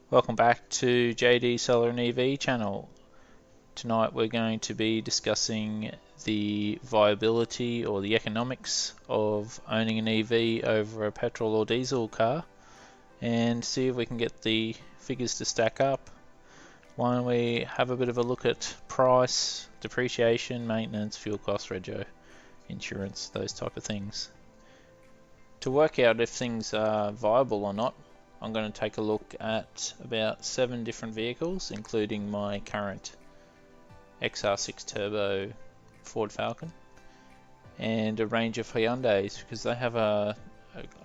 Welcome back to JD Solar and EV channel. Tonight we're going to be discussing the viability or the economics of owning an EV over a petrol or diesel car and see if we can get the figures to stack up. Why don't we have a bit of a look at price, depreciation, maintenance, fuel cost, rego, insurance, those type of things. To work out if things are viable or not, I'm going to take a look at about 7 different vehicles, including my current XR6 Turbo Ford Falcon and a range of Hyundais, because they have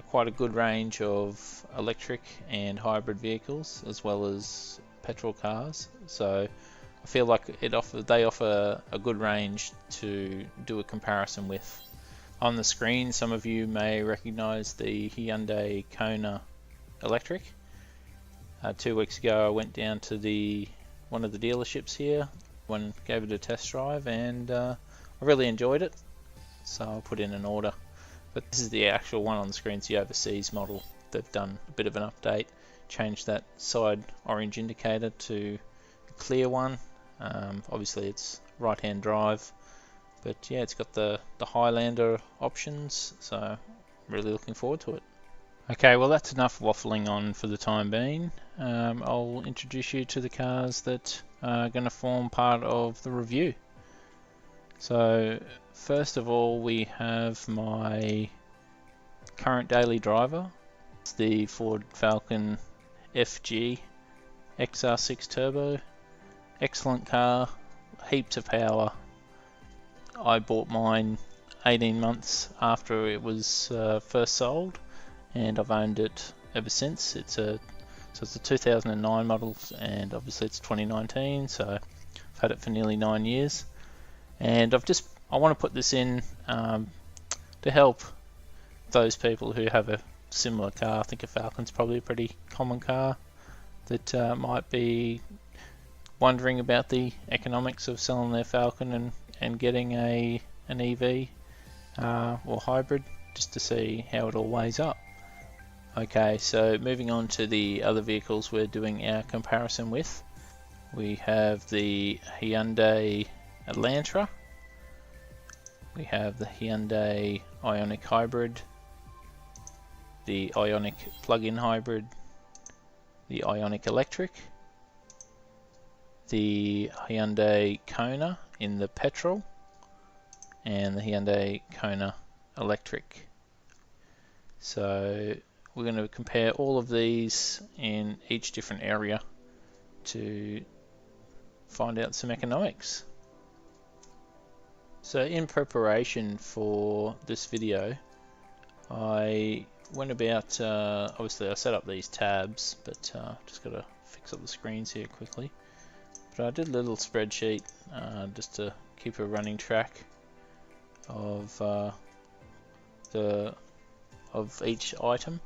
quite a good range of electric and hybrid vehicles as well as petrol cars. So I feel like they offer a good range to do a comparison with. On the screen, some of you may recognize the Hyundai Kona Electric. 2 weeks ago I went down to one of the dealerships here, gave it a test drive, and I really enjoyed it, so I'll put in an order. But this is the actual one on the screen, it's the overseas model. They've done a bit of an update, changed that side orange indicator to a clear one. Obviously it's right hand drive, but yeah, it's got the Highlander options, so I'm really looking forward to it. Okay, well that's enough waffling on for the time being. I'll introduce you to the cars that are going to form part of the review. So first of all, we have my current daily driver. It's the Ford Falcon FG XR6 Turbo. Excellent car, heaps of power. I bought mine 18 months after it was first sold, and I've owned it ever since. It's a 2009 model, and obviously it's 2019, so I've had it for nearly 9 years. And I want to put this in to help those people who have a similar car. I think a Falcon's probably a pretty common car that might be wondering about the economics of selling their Falcon and getting an EV or hybrid, just to see how it all weighs up. Okay, so moving on to the other vehicles we're doing our comparison with. We have the Hyundai Elantra, we have the Hyundai Ioniq Hybrid, the Ioniq Plug-in Hybrid, the Ioniq Electric, the Hyundai Kona in the Petrol, and the Hyundai Kona Electric. So we're going to compare all of these in each different area to find out some economics. So in preparation for this video, I went about, obviously I set up these tabs, but just got to fix up the screens here quickly. But I did a little spreadsheet just to keep a running track of each item.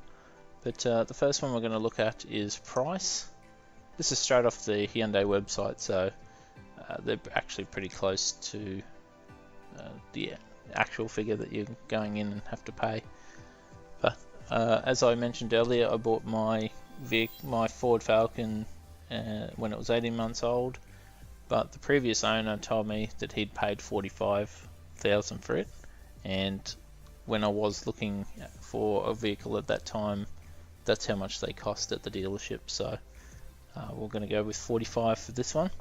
But the first one we're going to look at is price. This is straight off the Hyundai website, so they're actually pretty close to the actual figure that you're going in and have to pay. But as I mentioned earlier, I bought my Ford Falcon when it was 18 months old, but the previous owner told me that he'd paid $45,000 for it, and when I was looking for a vehicle at that time, that's how much they cost at the dealership. So we're going to go with 45 for this one.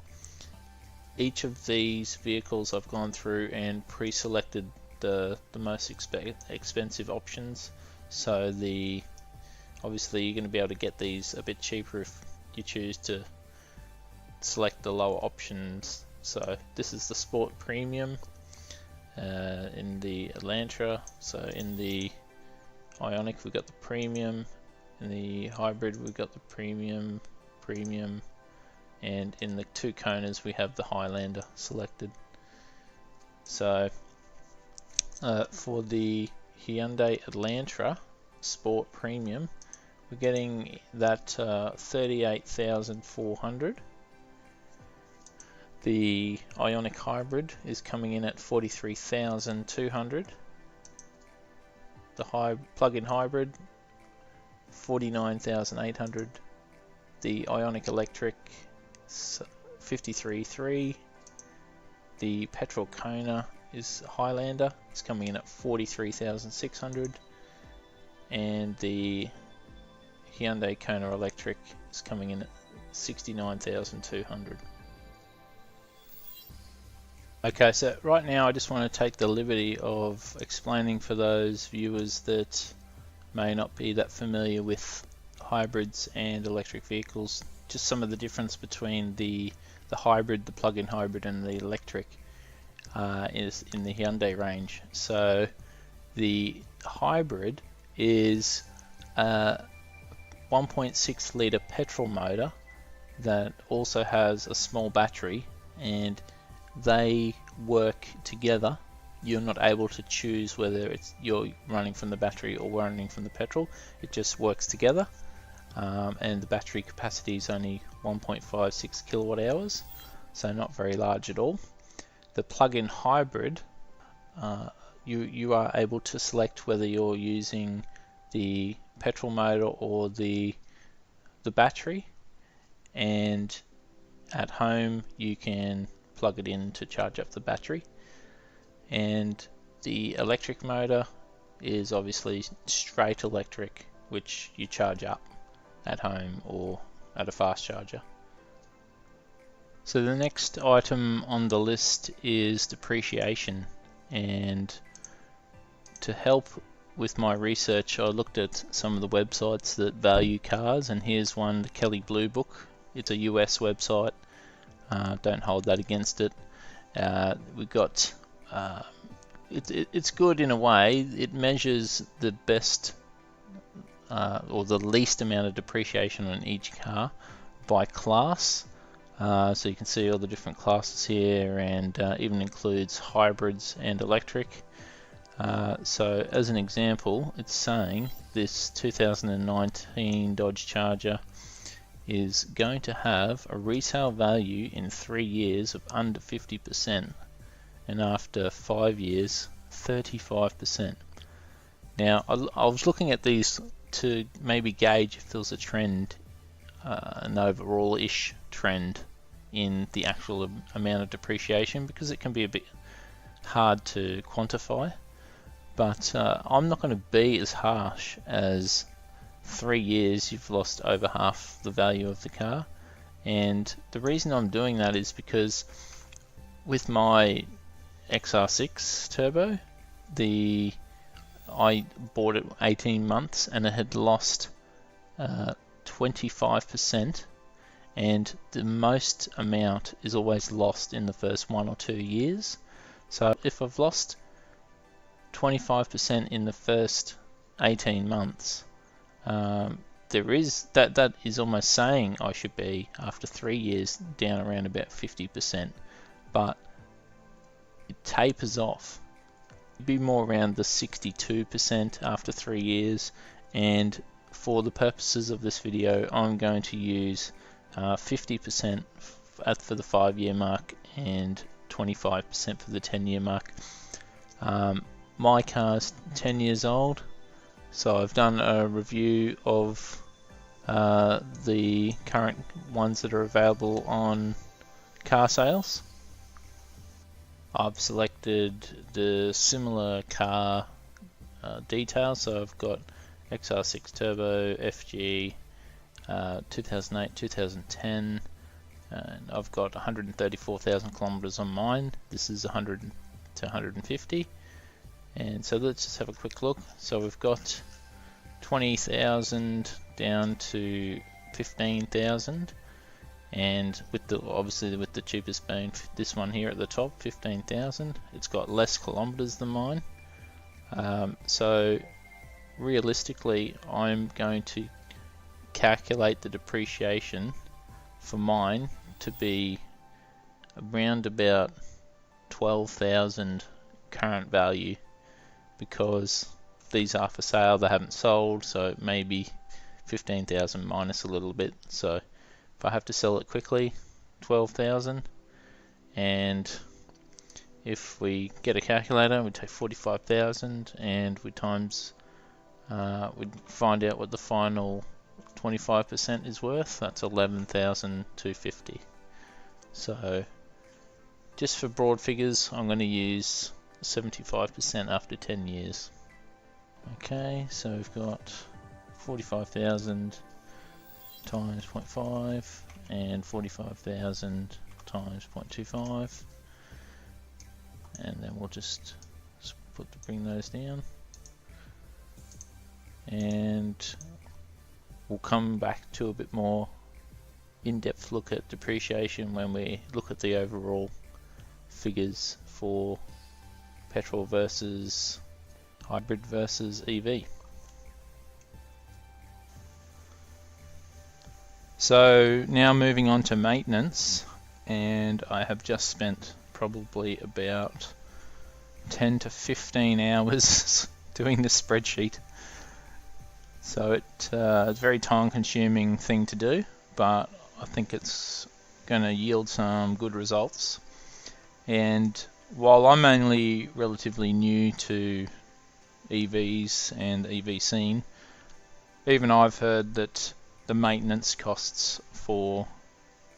Each of these vehicles I've gone through and pre-selected the most expensive options. So obviously you're going to be able to get these a bit cheaper if you choose to select the lower options. So this is the Sport Premium in the Elantra. So in the Ioniq we've got the Premium, in the Hybrid we've got the Premium, and in the 2 Konas we have the Highlander selected. So for the Hyundai Elantra Sport Premium, we're getting that $38,400. The Ioniq Hybrid is coming in at $43,200. The plug-in hybrid, $49,800. the Ioniq Electric 53.3. The Petrol Kona is Highlander. It's coming in at 43,600, and the Hyundai Kona Electric is coming in at 69,200. Okay, so right now I just want to take the liberty of explaining for those viewers that may not be that familiar with hybrids and electric vehicles, just some of the difference between the hybrid, the plug-in hybrid, and the electric is in the Hyundai range. So the hybrid is a 1.6 litre petrol motor that also has a small battery, and they work together. You're not able to choose whether you're running from the battery or running from the petrol. It just works together, and the battery capacity is only 1.56 kilowatt hours, so not very large at all. The plug-in hybrid, you are able to select whether you're using the petrol motor or the battery, and at home you can plug it in to charge up the battery. And the electric motor is obviously straight electric, which you charge up at home or at a fast charger. So the next item on the list is depreciation, and to help with my research I looked at some of the websites that value cars, and here's one, the Kelley Blue Book. It's a US website. Don't hold that against it. We've got it's good in a way. It measures the best or the least amount of depreciation on each car by class. So you can see all the different classes here, and even includes hybrids and electric. So as an example, it's saying this 2019 Dodge Charger is going to have a resale value in 3 years of under 50%, and after 5 years 35%. Now I was looking at these to maybe gauge if there was a trend, an overall-ish trend in the actual amount of depreciation, because it can be a bit hard to quantify, but I'm not going to be as harsh as 3 years you've lost over half the value of the car. And the reason I'm doing that is because with my XR6 Turbo, I bought it 18 months and it had lost 25%, and the most amount is always lost in the first 1 or 2 years. So if I've lost 25% in the first 18 months, there is that is almost saying I should be after 3 years down around about 50%, but it tapers off. It'd be more around the 62% after 3 years, and for the purposes of this video I'm going to use 50% for the 5-year mark and 25% for the 10-year mark. My car's 10 years old, so I've done a review of the current ones that are available on car sales. I've selected the similar car details, so I've got XR6 Turbo, FG, 2008, 2010, and I've got 134,000 kilometers on mine. This is 100 to 150. And so let's just have a quick look. So we've got 20,000 down to 15,000, and with obviously with the cheapest being this one here at the top, 15,000. It's got less kilometers than mine. So realistically, I'm going to calculate the depreciation for mine to be around about 12,000 current value, because these are for sale, they haven't sold, so maybe 15,000 minus a little bit. So if I have to sell it quickly, 12,000, and if we get a calculator, we take 45,000 and we times, we'd find out what the final 25% is worth, that's 11,250. So just for broad figures, I'm going to use 75% after 10 years. Okay, so we've got 45,000 times 0.5 and 45,000 times 0.25, and then we'll just bring those down, and we'll come back to a bit more in-depth look at depreciation when we look at the overall figures for petrol versus hybrid versus EV. So now moving on to maintenance, and I have just spent probably about 10 to 15 hours doing this spreadsheet. So it's a very time consuming thing to do, but I think it's going to yield some good results. And while I'm only relatively new to EVs and the EV scene, even I've heard that the maintenance costs for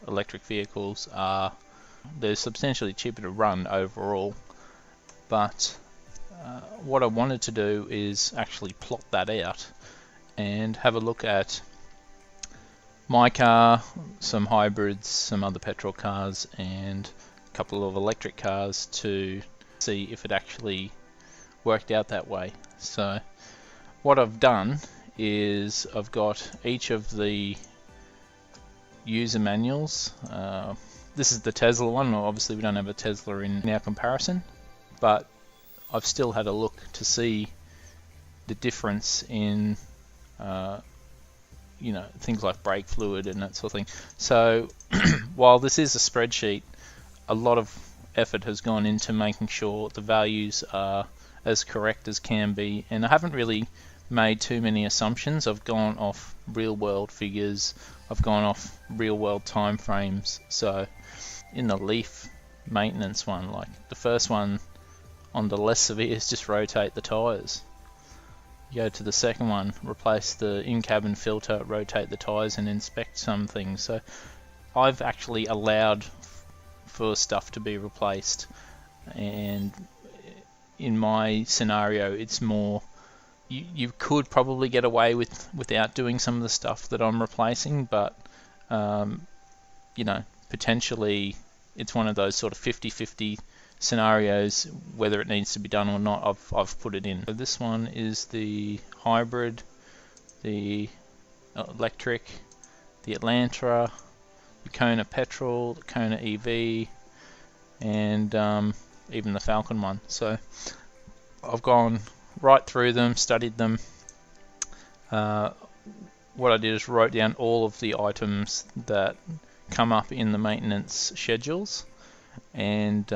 electric vehicles they're substantially cheaper to run overall. But what I wanted to do is actually plot that out and have a look at my car, some hybrids, some other petrol cars, and a couple of electric cars to see if it actually worked out that way. So what I've done is I've got each of the user manuals. This is the Tesla one. Obviously we don't have a Tesla in our comparison, but I've still had a look to see the difference in things like brake fluid and that sort of thing. So while this is a spreadsheet, a lot of effort has gone into making sure the values are as correct as can be, and I haven't really made too many assumptions. I've gone off real world figures, I've gone off real world time frames. So in the Leaf maintenance one, like the first one on the less severe is just rotate the tyres. You go to the second one, replace the in-cabin filter, rotate the tyres and inspect some things. So I've actually allowed for stuff to be replaced, and in my scenario it's more you could probably get away without doing some of the stuff that I'm replacing, but potentially it's one of those sort of 50-50 scenarios whether it needs to be done or not. I've put it in. So this one is the hybrid, the electric, the Elantra, the Kona Petrol, the Kona EV, and even the Falcon one. So I've gone right through them, studied them. What I did is wrote down all of the items that come up in the maintenance schedules, and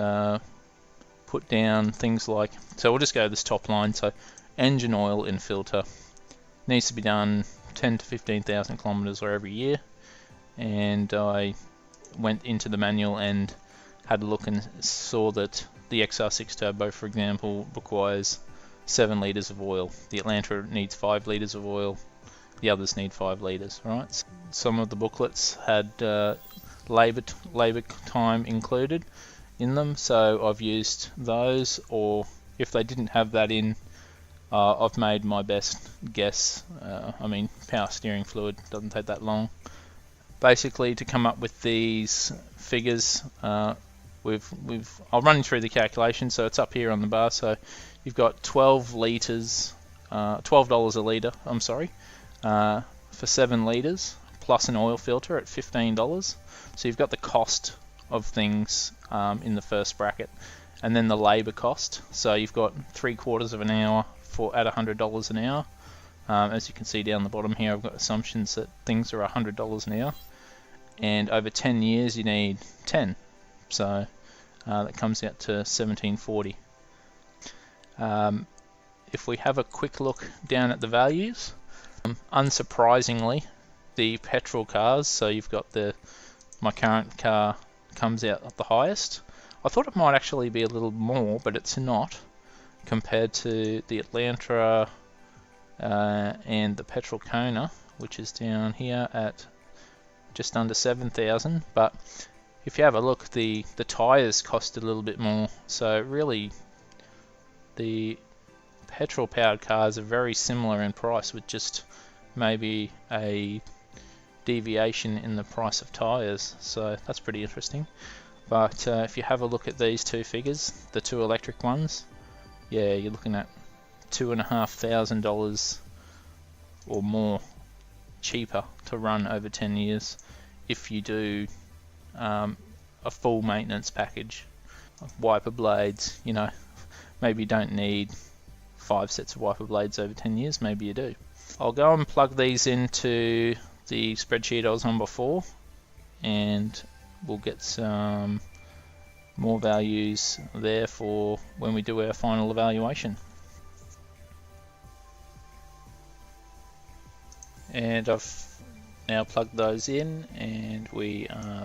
put down things like, so we'll just go to this top line. So engine oil and filter needs to be done 10 to 15,000 kilometers or every year, and I went into the manual and had a look and saw that the XR6 Turbo, for example, requires 7 litres of oil. The Elantra needs 5 litres of oil. The others need 5 litres, right? Some of the booklets had labour time included in them, so I've used those, or if they didn't have that in, I've made my best guess. Power steering fluid doesn't take that long. Basically, to come up with these figures, I'll run through the calculation. So it's up here on the bar. So you've got $12 a litre. For 7 litres plus an oil filter at $15. So you've got the cost of things in the first bracket, and then the labour cost. So you've got 3/4 of an hour at $100 an hour. As you can see down the bottom here, I've got assumptions that things are $100 an hour, and over 10 years you need 10. So that comes out to $17.40. If we have a quick look down at the values, unsurprisingly, the petrol cars, so you've got my current car comes out at the highest. I thought it might actually be a little more, but it's not, compared to the Elantra and the Petrol Kona, which is down here at just under 7,000. But if you have a look, the tyres cost a little bit more. So really, the petrol powered cars are very similar in price, with just maybe a deviation in the price of tyres. So that's pretty interesting. But if you have a look at these two figures, the two electric ones, yeah, you're looking at $2,500 or more cheaper to run over 10 years if you do a full maintenance package. Wiper blades, you know, maybe you don't need 5 sets of wiper blades over 10 years, maybe you do. I'll go and plug these into the spreadsheet I was on before, and we'll get some more values there for when we do our final evaluation. And I've now plugged those in, and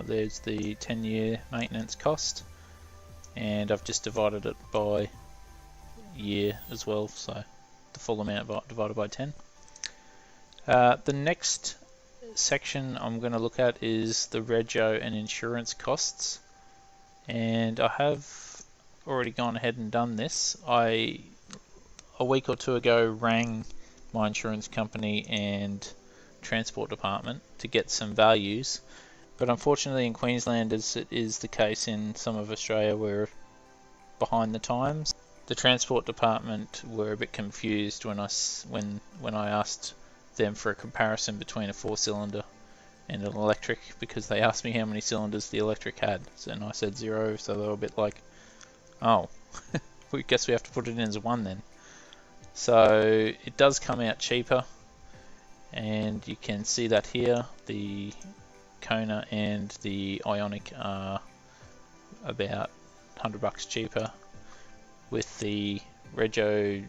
there's the 10-year maintenance cost, and I've just divided it by year as well, so the full amount divided by 10. The next section I'm going to look at is the rego and insurance costs, and I have already gone ahead and done this. A week or two ago rang my insurance company and transport department to get some values, but unfortunately in Queensland, as it is the case in some of Australia, we're behind the times. The transport department were a bit confused when I asked them for a comparison between a 4-cylinder and an electric, because they asked me how many cylinders the electric had, and I said 0, so they were a bit like, oh, we guess we have to put it in as 1 then. So it does come out cheaper, and you can see that here. The Kona and the Ioniq are about $100 cheaper, with the rego,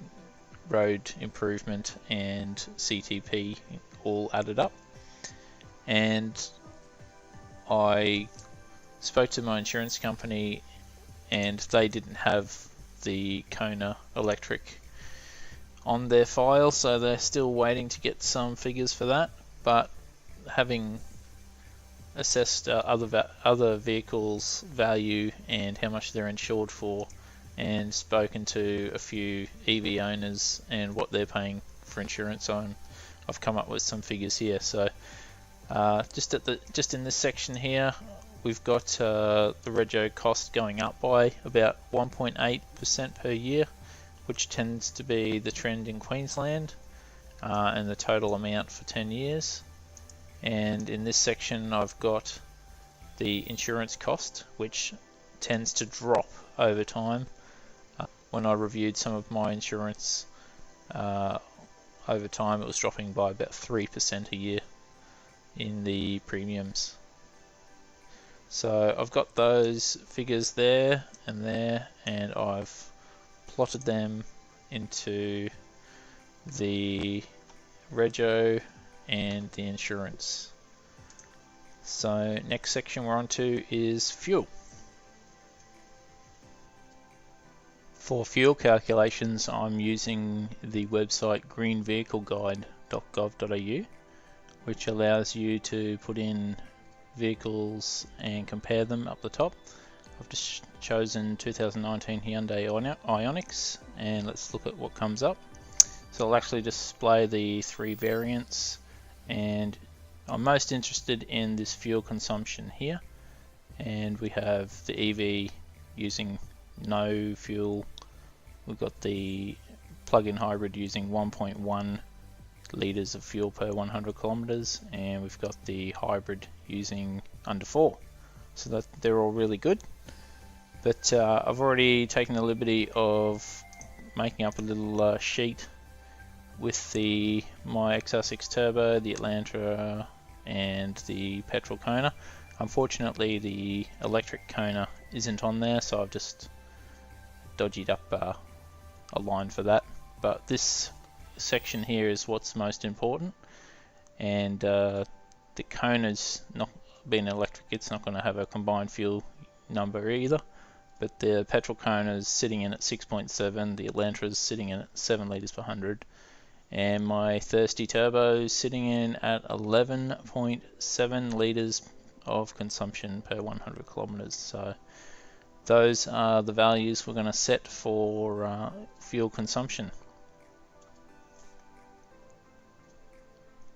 road improvement, and CTP all added up. And I spoke to my insurance company, and they didn't have the Kona electric on their file, so they're still waiting to get some figures for that. But having assessed other vehicles' value and how much they're insured for, and spoken to a few EV owners and what they're paying for insurance on, I've come up with some figures here. So just in this section here, we've got the rego cost going up by about 1.8% per year, which tends to be the trend in Queensland, and the total amount for 10 years. And in this section I've got the insurance cost, which tends to drop over time. When I reviewed some of my insurance over time, it was dropping by about 3% a year in the premiums. So I've got those figures there, and I've plotted them into the rego and the insurance. So next section we're on to is fuel. For fuel calculations, I'm using the website greenvehicleguide.gov.au, which allows you to put in vehicles and compare them up the top. I've just chosen 2019 Hyundai Ioniqs, and let's look at what comes up. So I'll actually display the 3 variants, and I'm most interested in this fuel consumption here. And we have the EV using no fuel. We've got the plug-in hybrid using 1.1 litres of fuel per 100 kilometres, and we've got the hybrid using under 4. So that they're all really good. But I've already taken the liberty of making up a little sheet with my XR6 Turbo, the Elantra, and the Petrol Kona. Unfortunately, the electric Kona isn't on there, so I've just dodgied up a line for that. But this section here is what's most important, and the Kona's not being electric, it's not going to have a combined fuel number either. But the Petrol Kona is sitting in at 6.7, the Elantra is sitting in at 7 litres per 100, and my thirsty turbo is sitting in at 11.7 litres of consumption per 100 kilometres. So those are the values we're going to set for fuel consumption.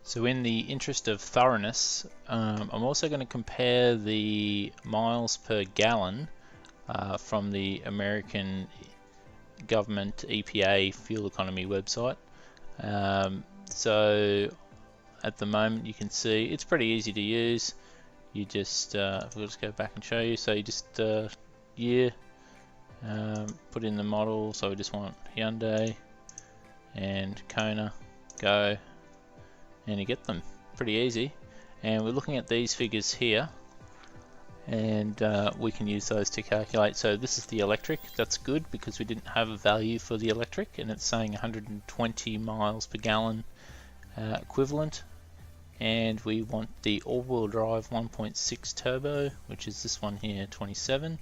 So in the interest of thoroughness, I'm also going to compare the miles per gallon from the American government EPA fuel economy website. So at the moment you can see it's pretty easy to use. You just, we'll just go back and show you. So you just year, put in the model. So we just want Hyundai and Kona, go, and you get them. Pretty easy. And we're looking at these figures here, and we can use those to calculate. So this is the electric. That's good because we didn't have a value for the electric, and it's saying 120 miles per gallon equivalent. And we want the all-wheel drive 1.6 turbo, which is this one here, 27.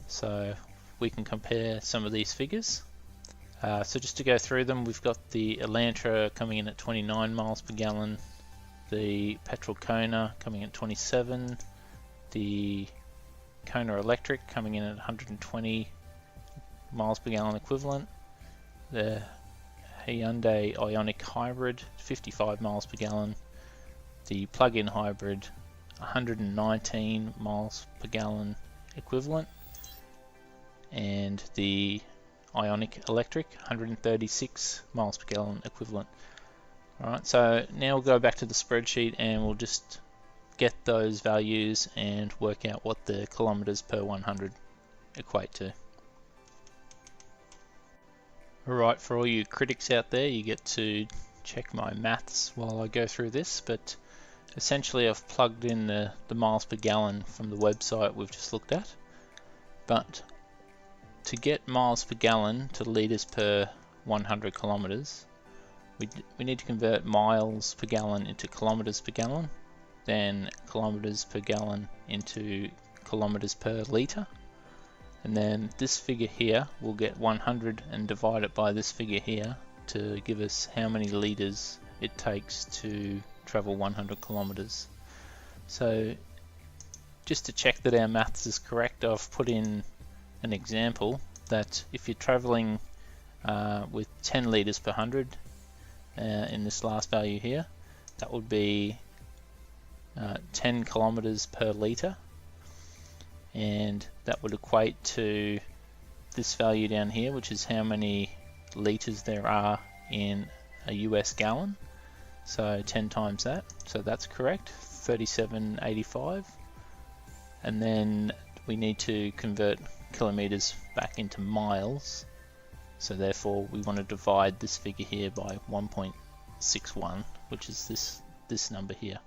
So we can compare some of these figures. So just to go through them, we've got the Elantra coming in at 29 miles per gallon, the Petrol Kona coming in at 27, the Kona Electric coming in at 120 miles per gallon equivalent, the Hyundai Ioniq Hybrid 55 miles per gallon, the plug-in hybrid 119 miles per gallon equivalent, and the Ioniq Electric 136 miles per gallon equivalent. Alright, so now we'll go back to the spreadsheet and we'll just get those values and work out what the kilometers per 100 equate to. Alright, for all you critics out there, you get to check my maths while I go through this, but essentially I've plugged in the miles per gallon from the website we've just looked at. But to get miles per gallon to litres per 100 kilometres, we need to convert miles per gallon into kilometres per gallon, then kilometres per gallon into kilometres per litre, and then this figure here will get 100 and divide it by this figure here to give us how many litres it takes to travel 100 kilometres. So just to check that our maths is correct, I've put in an example that if you're traveling with 10 litres per 100 in this last value here, that would be 10 kilometres per litre, and that would equate to this value down here, which is how many litres there are in a US gallon. So 10 times that, so that's correct, 3785. And then we need to convert kilometers back into miles, so therefore we want to divide this figure here by 1.61, which is this number here.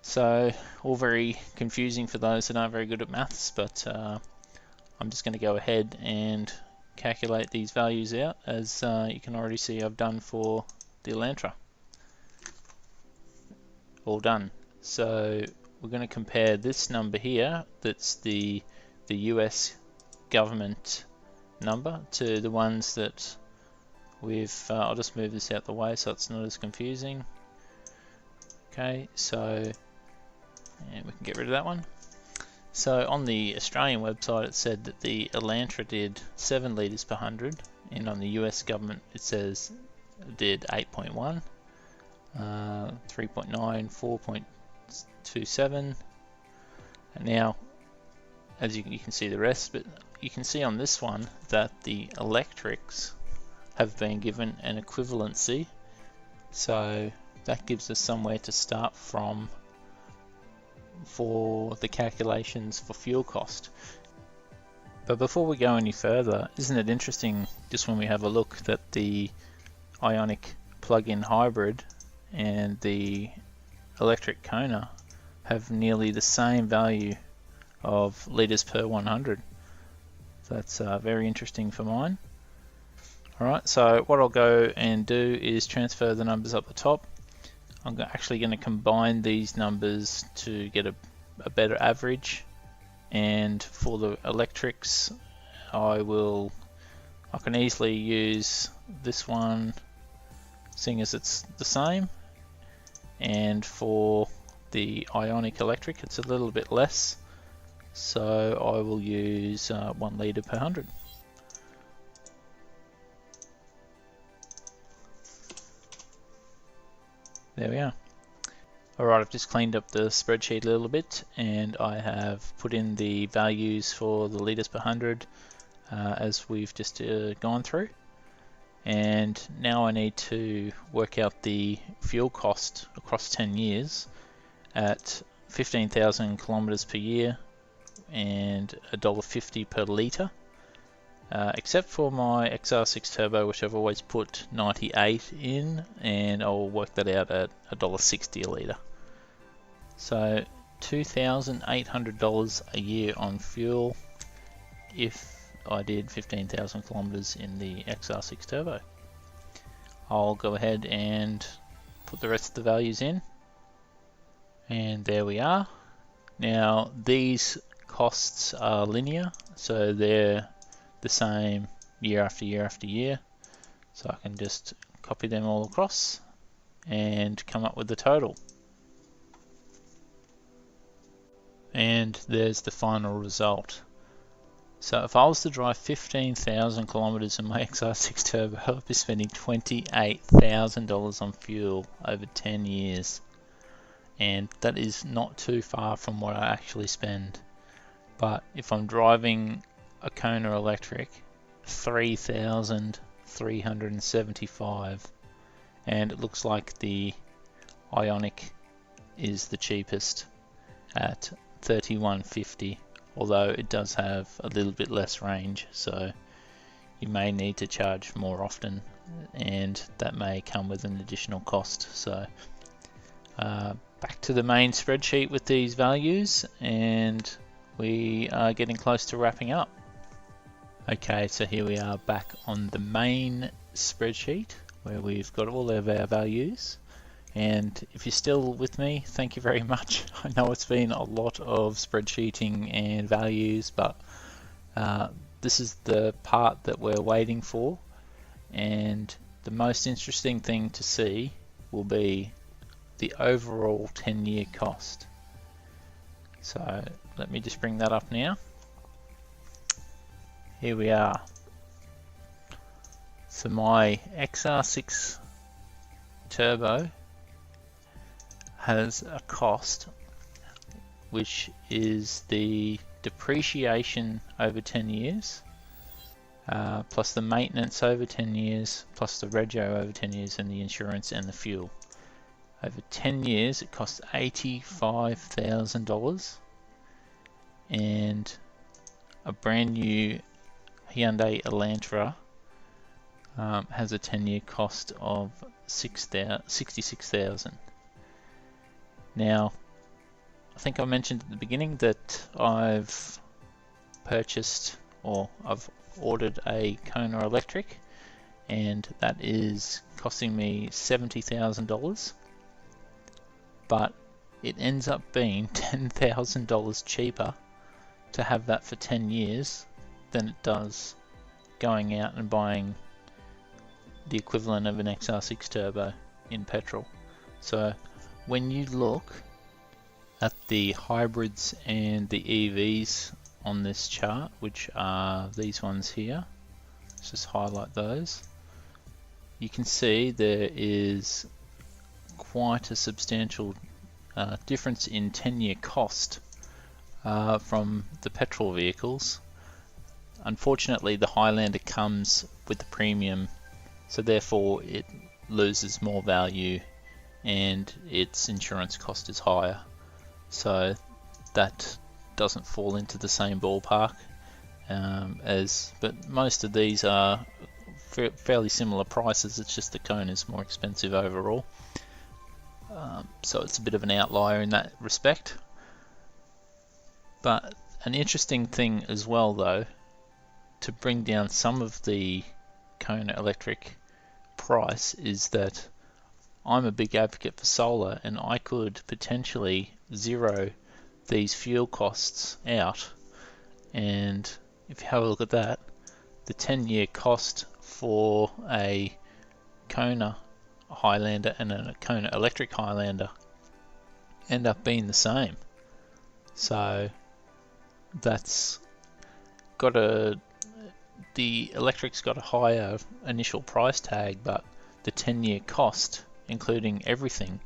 So all very confusing for those that aren't very good at maths, but I'm just going to go ahead and calculate these values out, as you can already see I've done for the Elantra. All done. So we're going to compare this number here, that's the US government number, to the ones that we've I'll just move this out the way so it's not as confusing. Okay, so and we can get rid of that one. So on the Australian website it said that the Elantra did 7 litres per 100, and on the US government it says it did 8.1, 3.9, 4.27, and now as you can see the rest, but you can see on this one that the electrics have been given an equivalency, so that gives us somewhere to start from for the calculations for fuel cost. But before we go any further, isn't it interesting just when we have a look that the Ioniq plug-in hybrid and the electric Kona have nearly the same value of litres per 100. So that's very interesting for mine. Alright, so what I'll go and do is transfer the numbers up the top. I'm actually going to combine these numbers to get a better average, and for the electrics I can easily use this one seeing as it's the same, and for the ionic electric it's a little bit less, so I will use 1 litre per 100. There we are. Alright, I've just cleaned up the spreadsheet a little bit, and I have put in the values for the litres per 100 as we've just gone through. And now I need to work out the fuel cost across 10 years at 15,000 kilometers per year and $1.50 per litre, except for my XR6 Turbo, which I've always put 98 in, and I'll work that out at $1.60 a litre. So $2,800 a year on fuel if I did 15,000 kilometers in the XR6 Turbo. I'll go ahead and put the rest of the values in, and there we are. Now these costs are linear, so they're the same year after year after year, so I can just copy them all across and come up with the total. And there's the final result. So if I was to drive 15,000 kilometers in my XR6 Turbo, I'd be spending $28,000 on fuel over 10 years. And that is not too far from what I actually spend. But if I'm driving a Kona electric, $3,375, and it looks like the Ionic is the cheapest at $3,150. Although it does have a little bit less range, so you may need to charge more often, and that may come with an additional cost. So back to the main spreadsheet with these values, and we are getting close to wrapping up. Okay, so here we are back on the main spreadsheet where we've got all of our values. And if you're still with me, thank you very much. I know it's been a lot of spreadsheeting and values, but this is the part that we're waiting for. And the most interesting thing to see will be the overall 10-year cost. So let me just bring that up now. Here we are. So my XR6 Turbo has a cost which is the depreciation over 10 years plus the maintenance over 10 years plus the rego over 10 years and the insurance and the fuel. Over 10 years it costs $85,000, and a brand new Hyundai Elantra has a 10-year cost of $66,000. Now, I think I mentioned at the beginning that I've purchased, or I've ordered a Kona electric, and that is costing me $70,000, but it ends up being $10,000 cheaper to have that for 10 years than it does going out and buying the equivalent of an XR6 Turbo in petrol. So when you look at the hybrids and the EVs on this chart, which are these ones here, let's just highlight those, you can see there is quite a substantial difference in 10-year cost from the petrol vehicles. Unfortunately, the Highlander comes with the premium, so therefore it loses more value and its insurance cost is higher. So that doesn't fall into the same ballpark but most of these are fairly similar prices. It's just the Kona is more expensive overall. So it's a bit of an outlier in that respect. But an interesting thing as well, though, to bring down some of the Kona electric price, is that I'm a big advocate for solar, and I could potentially zero these fuel costs out. And if you have a look at that, the 10-year cost for a Kona Highlander and a Kona Electric Highlander end up being the same. So that's got the electric's got a higher initial price tag, but the 10-year cost, including everything,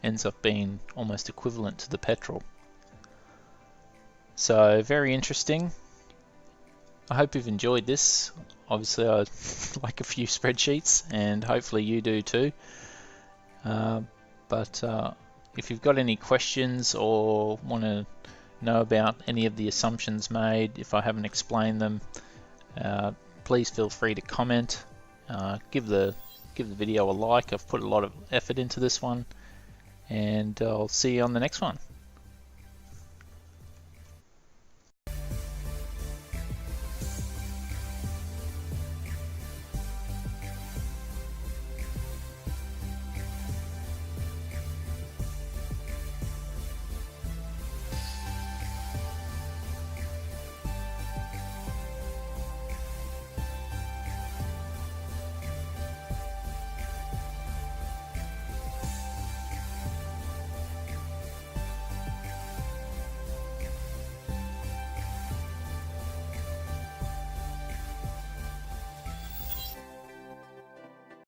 ends up being almost equivalent to the petrol. So very interesting. I hope you've enjoyed this. Obviously I like a few spreadsheets, and hopefully you do too. But if you've got any questions or want to know about any of the assumptions made, if I haven't explained them, please feel free to comment. Give the video a like. I've put a lot of effort into this one, and I'll see you on the next one.